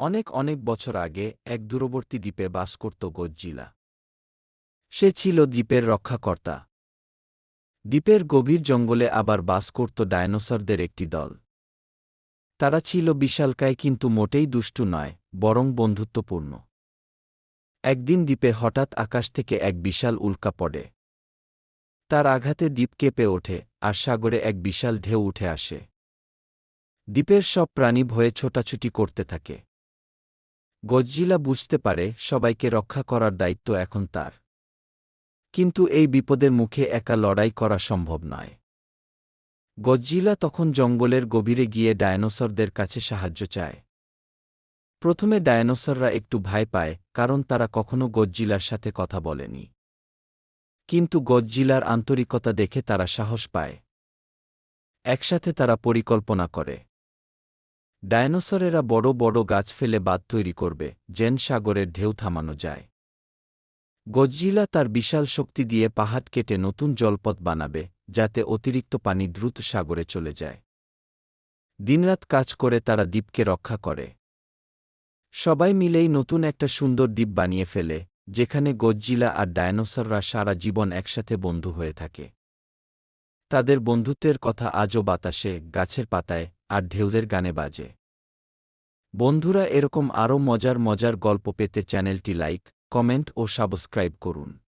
অনেক অনেক বছর আগে এক দূরবর্তী দ্বীপে বাস করত গডজিলা। সে ছিল দ্বীপের রক্ষাকর্তা। দ্বীপের গভীর জঙ্গলে আবার বাস করত ডায়নোসরদের একটি দল। তারা ছিল বিশালকায় কিন্তু মোটেই দুষ্টু নয়, বরং বন্ধুত্বপূর্ণ। একদিন দ্বীপে হঠাৎ আকাশ থেকে এক বিশাল উল্কা পড়ে। তার আঘাতে দ্বীপ কেঁপে ওঠে, আর সাগরে এক বিশাল ঢেউ উঠে আসে। দ্বীপের সব প্রাণী ভয়ে ছোটাছুটি করতে থাকে। গডজিলা বুঝতে পারে সবাইকে রক্ষা করার দায়িত্ব এখন তার। কিন্তু এই বিপদের মুখে একা লড়াই করা সম্ভব নয়। গডজিলা তখন জঙ্গলের গভীরে গিয়ে ডায়নোসরদের কাছে সাহায্য চায়। প্রথমে ডায়নোসররা একটু ভয় পায়, কারণ তারা কখনো গডজিলার সাথে কথা বলেনি। কিন্তু গডজিলার আন্তরিকতা দেখে তারা সাহস পায়। একসাথে তারা পরিকল্পনা করে। ডায়নোসরেরা বড় বড় গাছ ফেলে বাঁধ তৈরি করবে, যেন সাগরের ঢেউ থামানো যায়। গডজিলা তার বিশাল শক্তি দিয়ে পাহাড় কেটে নতুন জলপথ বানাবে, যাতে অতিরিক্ত পানি দ্রুত সাগরে চলে যায়। দিনরাত কাজ করে তারা দ্বীপকে রক্ষা করে। সবাই মিলেই নতুন একটা সুন্দর দ্বীপ বানিয়ে ফেলে, যেখানে গডজিলা আর ডায়নোসররা সারা জীবন একসাথে বন্ধু হয়ে থাকে। তাদের বন্ধুত্বের কথা আজও বাতাসে, গাছের পাতায় আর ঢেউদের গানে বাজে। বন্ধুরা, এরকম আরও মজার মজার গল্প পেতে চ্যানেলটি লাইক, কমেন্ট ও সাবস্ক্রাইব করুন।